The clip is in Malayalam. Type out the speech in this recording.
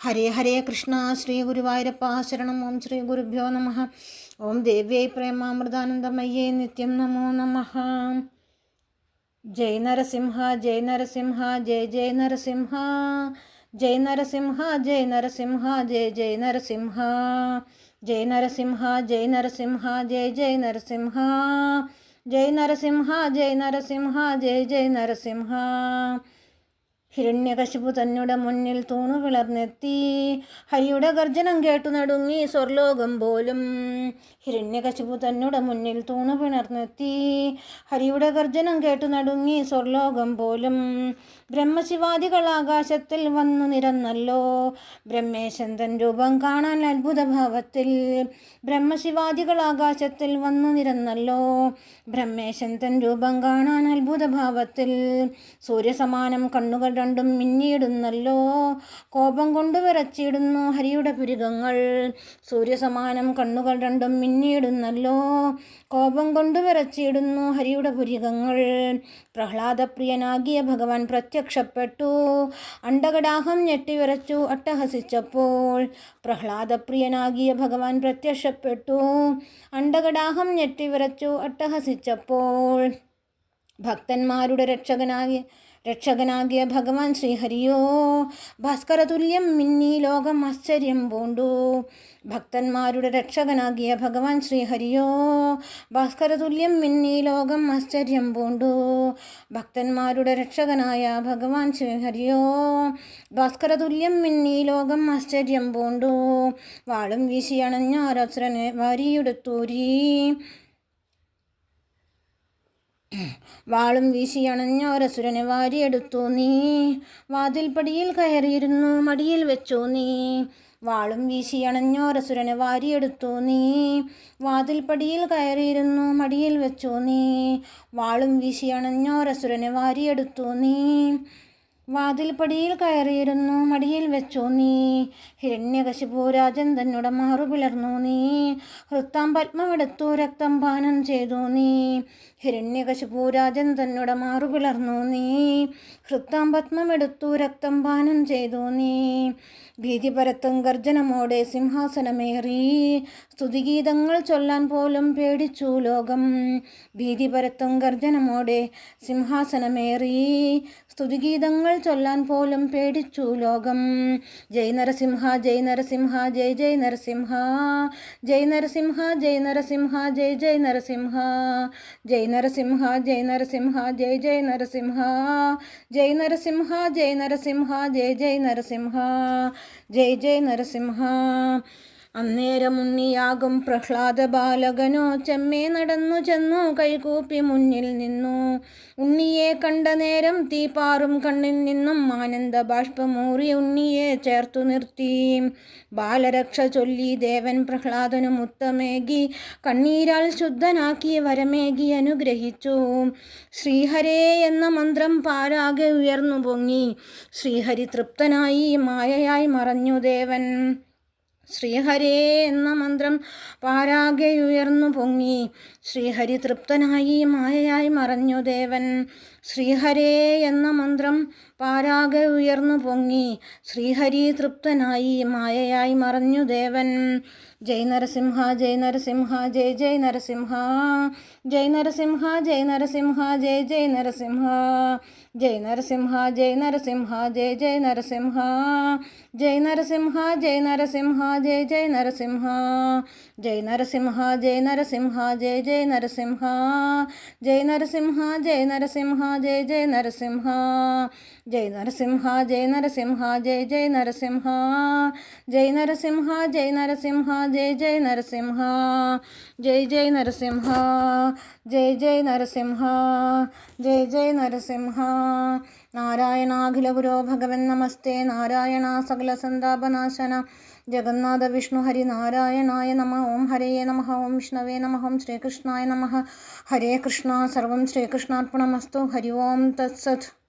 ഹരേ ഹരേ കൃഷ്ണ. ശ്രീ ഗുരുവായൂരപ്പ ശരണം. ഓം ശ്രീ ഗുരുഭ്യോ നമ. ഓം ദേവ്യൈ പ്രേമാമൃതാനന്ദമയ്യേ നിത്യം നമോ നമ. ജയ് നരസിംഹ ജയ് നരസിംഹ ജയ ജയ നരസിംഹ. ജയ് നരസിംഹ ജയ് നരസിംഹ ജയ ജയ നരസിംഹ. ജയ് നരസിംഹ ജയ് നരസിംഹ ജയ ജയ നരസിംഹ. ജയ് നരസിംഹ ജയ് നരസിംഹ ജയ ജയ നരസിംഹ. ഹിരണ്യകശിപു തന്നുടെ മുന്നിൽ തൂണു വിളർന്നെത്തി. ഹരിയുടെ ഗർജനം കേട്ടു നടുങ്ങി സ്വർലോകം പോലും. ഹിരണ്യകശിപു തന്നുടെ മുന്നിൽ തൂണു വിളർന്നെത്തി. ഹരിയുടെ ഗർജനം കേട്ടു നടുങ്ങി സ്വർലോകം പോലും. ബ്രഹ്മശിവാദികൾ ആകാശത്തിൽ വന്നു നിരന്നല്ലോ. ബ്രഹ്മേശൻ തൻ രൂപം കാണാൻ അത്ഭുതഭാവത്തിൽ. ബ്രഹ്മശിവാദികൾ ആകാശത്തിൽ വന്നു നിരന്നല്ലോ. ബ്രഹ്മേശൻ തൻ രൂപം കാണാൻ അത്ഭുതഭാവത്തിൽ. സൂര്യസമാനം കണ്ണുകൾ രണ്ടും മിന്നിയിടുന്നല്ലോ. കോപം കൊണ്ട് വിറച്ചിടുന്നു ഹരിയുടെ പുരികങ്ങൾ. സൂര്യസമാനം കണ്ണുകൾ രണ്ടും മിന്നിയിടുന്നല്ലോ. കോപം കൊണ്ട് വിറച്ചിടുന്നു ഹരിയുടെ പുരികങ്ങൾ. പ്രഹ്ലാദപ്രിയനാകിയ ഭഗവാൻ പ്രത്യക്ഷപ്പെട്ടു. അണ്ടകടാഹം ഞെട്ടിവിറച്ചു അട്ടഹസിച്ചപ്പോൾ. പ്രഹ്ലാദപ്രിയനാകിയ ഭഗവാൻ പ്രത്യക്ഷപ്പെട്ടു. അണ്ടകടാഹം ഞെട്ടിവിറച്ചു അട്ടഹസിച്ചപ്പോൾ. ഭക്തന്മാരുടെ രക്ഷകനാകിയ ഭഗവാൻ ശ്രീഹരിയോ ഭാസ്കരതുല്യം മിന്നി ലോകം ആശ്ചര്യം പൂണ്ടു. ഭക്തന്മാരുടെ രക്ഷകനാകിയ ഭഗവാൻ ശ്രീഹരിയോ ഭാസ്കരതുല്യം മിന്നി ലോകം ആശ്ചര്യം പൂണ്ടു. ഭക്തന്മാരുടെ രക്ഷകനായ ഭഗവാൻ ശ്രീഹരിയോ ഭാസ്കരതുല്യം മിന്നി ലോകം ആശ്ചര്യം പൂണ്ടു. വാളും വീശി അണഞ്ഞാരസുരനെ വാരിയെടുത്തൂരി. വാളും വീശിയണഞ്ഞോരസുരനെ വാരിയെടുത്തു നീ. വാതിൽപ്പടിയിൽ കയറിയിരുന്നു മടിയിൽ വെച്ചു നീ. വാളും വീശിയണഞ്ഞോരസുരനെ വാരിയെടുത്തു നീ. വാതിൽപ്പടിയിൽ കയറിയിരുന്നു മടിയിൽ വെച്ചു നീ. വാളും വീശിയണഞ്ഞോരസുരനെ വാരിയെടുത്തു നീ. വാതിൽപ്പടിയിൽ കയറിയിരുന്നു മടിയിൽ വെച്ചു നീ. ഹിരണ്യകശിപു രാജൻ തന്നുടെ മാറു പിളർന്നു നീ. ഹൃത്താം പത്മമെടുത്തു രക്തം പാനം ചെയ്തു നീ. ഹിരണ്യകശിപു രാജൻ തന്നുടെ മാറു പിളർന്നു നീ. ഹൃത്താം പത്മമെടുത്തു രക്തം പാനം ചെയ്തു നീ. ഭീതി പരത്തും ഗർജനമോടെ സിംഹാസനമേറി. സ്തുതിഗീതങ്ങൾ ചൊല്ലാൻ പോലും പേടിച്ചു ലോകം. ഭീതി പരത്തും ഗർജനമോടെ സിംഹാസനമേറി. സ്തുതിഗീതങ്ങൾ ചൊല്ലാൻ പോലും പേടിച്ചു ലോകം. ജയ് നരസിംഹ ജയ് നരസിംഹ ജയ ജയ നരസിംഹ. ജയ് നരസിംഹ ജയ് നരസിംഹ ജയ ജയ നരസിംഹ. ജയ് നരസിംഹ ജയ് നരസിംഹ ജയ ജയ നരസിംഹ. ജയ് നരസിംഹ ജയ് നരസിംഹ ജയ ജയ നരസിംഹ. ജയ് ജയ് നരസിംഹ. അന്നേരം ഉണ്ണിയാകും പ്രഹ്ലാദ ബാലകനോ ചെമ്മേ നടന്നു ചെന്നു കൈകൂപ്പി മുന്നിൽ നിന്നു. ഉണ്ണിയെ കണ്ട നേരം തീപാറും കണ്ണിൽ നിന്നും ആനന്ദ ബാഷ്പമൂറി ഉണ്ണിയെ ചേർത്തു നിർത്തി. ബാലരക്ഷ ചൊല്ലി ദേവൻ പ്രഹ്ലാദനു മുത്തമേകി കണ്ണീരാൽ ശുദ്ധനാക്കി വരമേകി അനുഗ്രഹിച്ചു. ശ്രീഹരേ എന്ന മന്ത്രം പാരാകെ ഉയർന്നു പൊങ്ങി. ശ്രീഹരി തൃപ്തനായി മായയായി മറഞ്ഞു ദേവൻ. ശ്രീഹരേ എന്ന മന്ത്രം പാരാകെ ഉയർന്നു പൊങ്ങി. ശ്രീഹരി തൃപ്തനായി മായയായി മറഞ്ഞു ദേവൻ. ശ്രീഹരേ എന്ന മന്ത്രം പാരാകെ ഉയർന്നു പൊങ്ങി. ശ്രീഹരി തൃപ്തനായി മായയായി മറഞ്ഞു ദേവൻ. ജയ് നരസിംഹ ജയ് നരസിംഹ ജയ ജയ നരസിംഹ. ജയ് നരസിംഹ ജയ് നരസിംഹ ജയ ജയ നരസിംഹ. ജയ് നരസിംഹ ജയ് നരസിംഹ ജയ ജയ നരസിംഹ. ജയ് നരസിംഹ ജയ് നരസിംഹ ജയ ജയ നരസിംഹ. ജയ് നരസിംഹ ജയ് നരസിംഹ ജയ ജയ നരസിംഹ. ജയ് നരസിംഹ ജയ് നരസിംഹ ജയ ജയ നരസിംഹ. ജയ് നരസിംഹ ജയ് നരസിംഹ ജയ ജയ നരസിംഹ. ജയ് നരസിംഹ ജയ് നരസിംഹ ജയ ജയ നരസിംഹ. ജയ് ജയ് നരസിംഹ. ജയ് ജയ് നരസിംഹ. ജയ് ജയ് നരസിംഹ. നാരായണാഖില ഗുരോ ഭഗവൻ നമസ്തേ. നാരായണ സകല സന്താപനാശന ജഗന്നാഥ വിഷ്ണു ഹരി നാരായണായ നമഃ. ഓം ഹരയേ നമഃ. ഓം വിഷ്ണവേ നമഃ. ഓം ശ്രീകൃഷ്ണായ നമഃ. ഹരേ കൃഷ്ണ. സർവം ശ്രീകൃഷ്ണാർപ്പണമസ്തു. ഹരി ഓം തത്സത്.